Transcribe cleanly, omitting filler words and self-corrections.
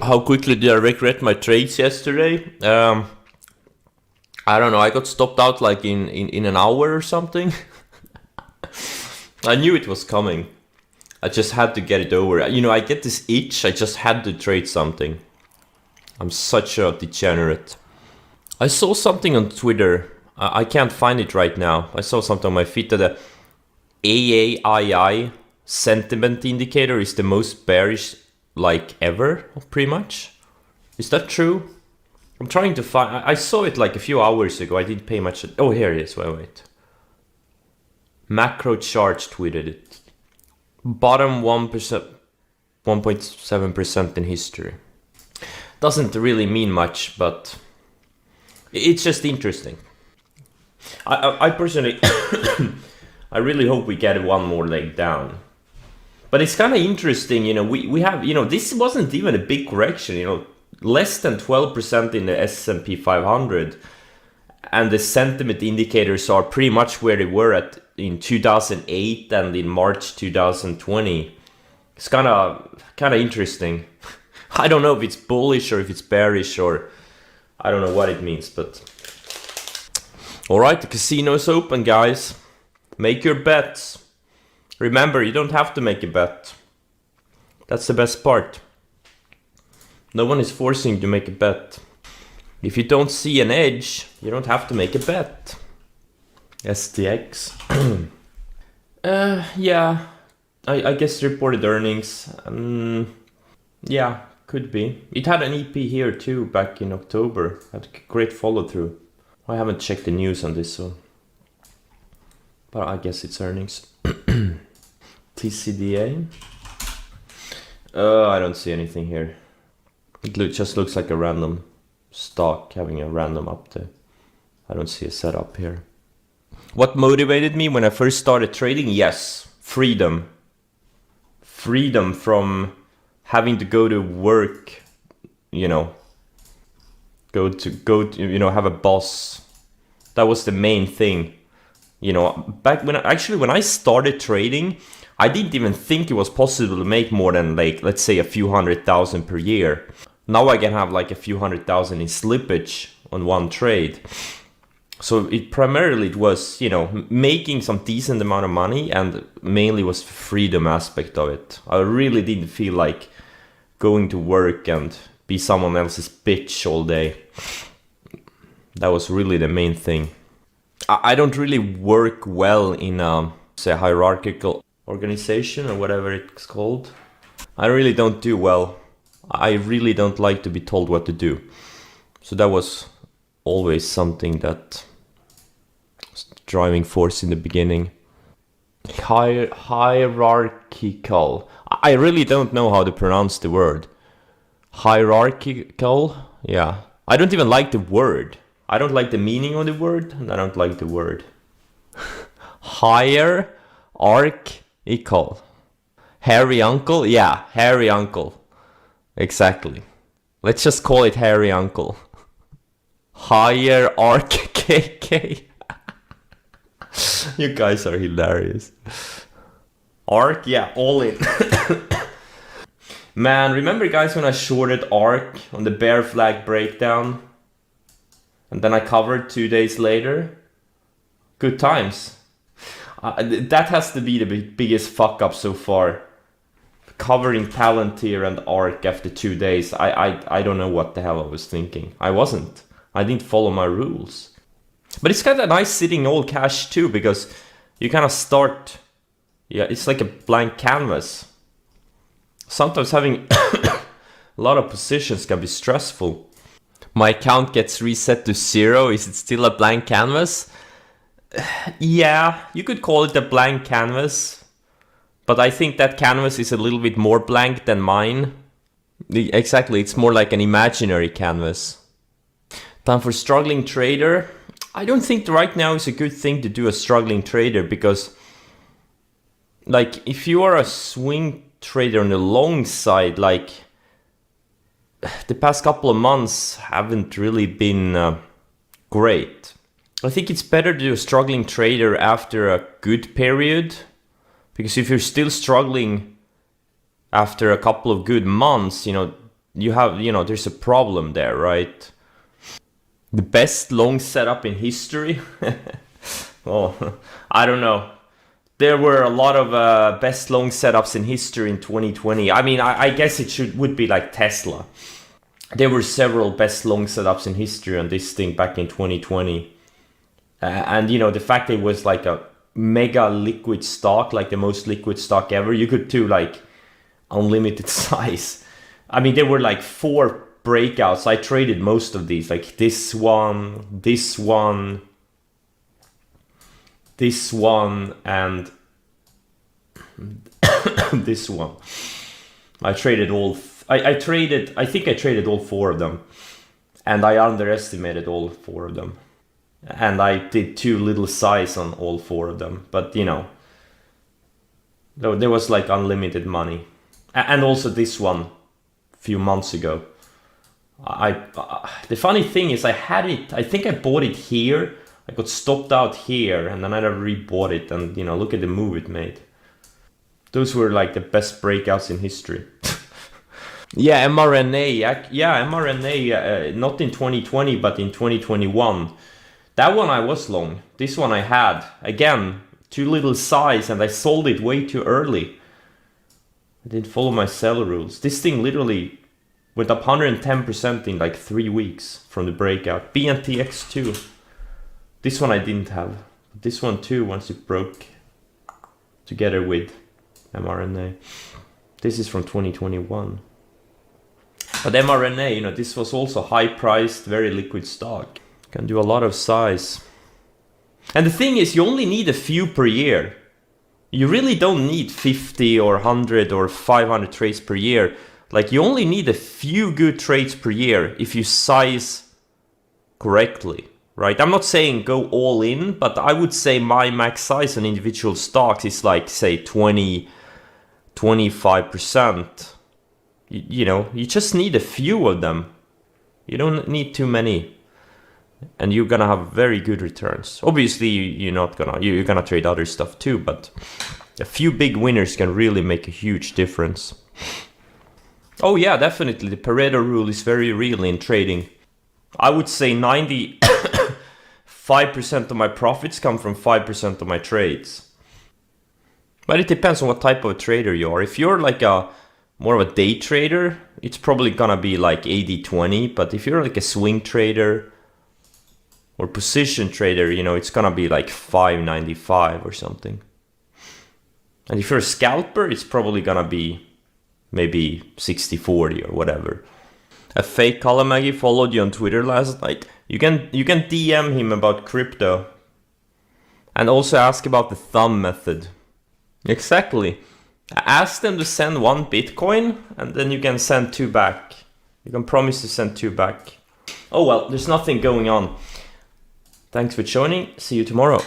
How quickly did I regret my trades yesterday? I don't know. I got stopped out like in an hour or something. I knew it was coming. I just had to get it over. You know, I get this itch. I just had to trade something. I'm such a degenerate. I saw something on Twitter. I can't find it right now. I saw something on my feed that the AAII sentiment indicator is the most bearish like ever, pretty much. Is that true? I'm trying to find. I saw it like a few hours ago. I didn't pay much. Oh, here it is. Wait. Macro Charge tweeted it. Bottom 1%, 1.7% in history. Doesn't really mean much, but it's just interesting. I personally, I really hope we get one more leg down. But it's kind of interesting, you know, we have, you know, this wasn't even a big correction, you know, less than 12% in the S&P 500. And the sentiment indicators are pretty much where they were at in 2008 and in March 2020. It's kind of interesting. I don't know if it's bullish or if it's bearish or I don't know what it means, but all right, the casino's open, guys. Make your bets. Remember, you don't have to make a bet. That's the best part. No one is forcing you to make a bet. If you don't see an edge, you don't have to make a bet. STX. Yeah, I guess reported earnings. Yeah, could be. It had an EP here too back in October. Had a great follow through. I haven't checked the news on this, so. But I guess it's earnings. TCDA. I don't see anything here. It just looks like a random stock having a random update. I don't see a setup here. What motivated me when I first started trading? Yes, freedom. Freedom from having to go to work, you know, go to you know, have a boss. That was the main thing. You know, back when I started trading, I didn't even think it was possible to make more than like, let's say a few $100,000 per year. Now I can have like a few $100,000 in slippage on one trade. So it was, you know, making some decent amount of money, and mainly was the freedom aspect of it. I really didn't feel like going to work and be someone else's bitch all day. That was really the main thing. I don't really work well in a, say, hierarchical organization or whatever it's called. I really don't do well. I really don't like to be told what to do. So that was always something that was the driving force in the beginning. Hierarchical. I really don't know how to pronounce the word. Hierarchical? Yeah. I don't even like the word. I don't like the meaning of the word, and I don't like the word. Hierarchical. Hairy uncle? Yeah, hairy uncle. Exactly. Let's just call it hairy uncle. Hierarchy. You guys are hilarious. ARK, yeah, all in. Man, remember guys when I shorted ARK on the bear flag breakdown? And then I covered 2 days later? Good times. That has to be the biggest fuck up so far. Covering Palantir and ARK after 2 days. I don't know what the hell I was thinking. I didn't follow my rules. But it's kind of nice sitting all cash too, because you kind of start... Yeah, it's like a blank canvas. Sometimes having a lot of positions can be stressful. My account gets reset to 0. Is it still a blank canvas? Yeah, you could call it a blank canvas. But I think that canvas is a little bit more blank than mine. Exactly, it's more like an imaginary canvas. Time for struggling trader. I don't think right now is a good thing to do a struggling trader, because like if you are a swing trader on the long side, like the past couple of months haven't really been great. I think it's better to do a struggling trader after a good period, because if you're still struggling after a couple of good months, you know, you have, there's a problem there, right? The best long setup in history? Well, I don't know. There were a lot of best long setups in history in 2020. I mean, I guess it would be like Tesla. There were several best long setups in history on this thing back in 2020. And the fact it was like a mega liquid stock, like the most liquid stock ever, you could do like unlimited size. I mean, there were like 4 breakouts. I traded most of these, like this one, this one, this one, and this one. I traded all. I think I traded all 4 of them, and I underestimated all 4 of them, and I did too little size on all 4 of them. But there was like unlimited money, and also this one, a few months ago. The funny thing is, I had it. I think I bought it here. I got stopped out here, and then I never rebought it. And look at the move it made. Those were like the best breakouts in history. Yeah, mRNA. Yeah, mRNA. Not in 2020, but in 2021. That one I was long. This one I had. Again, too little size, and I sold it way too early. I didn't follow my sell rules. This thing literally went up 110% in like 3 weeks from the breakout. BNTX2. This one I didn't have. This one too, once it broke together with mRNA. This is from 2021. But mRNA, this was also high priced, very liquid stock. Can do a lot of size. And the thing is, you only need a few per year. You really don't need 50 or 100 or 500 trades per year. Like, you only need a few good trades per year if you size correctly, right? I'm not saying go all in, but I would say my max size on individual stocks is like, say, 20, 25%. You just need a few of them. You don't need too many. And you're gonna have very good returns. Obviously, you're gonna trade other stuff too, but a few big winners can really make a huge difference. Oh yeah, definitely. The Pareto rule is very real in trading. I would say 95% of my profits come from 5% of my trades. But it depends on what type of trader you are. If you're like more of a day trader, it's probably gonna be like 80-20. But if you're like a swing trader or position trader, it's gonna be like 5-95 or something. And if you're a scalper, it's probably gonna be maybe 60-40 or whatever. A fake Qullamaggie followed you on Twitter last night. You can DM him about crypto. And also ask about the thumb method. Exactly. Ask them to send 1 Bitcoin, and then you can send 2 back. You can promise to send 2 back. Oh well, there's nothing going on. Thanks for joining. See you tomorrow.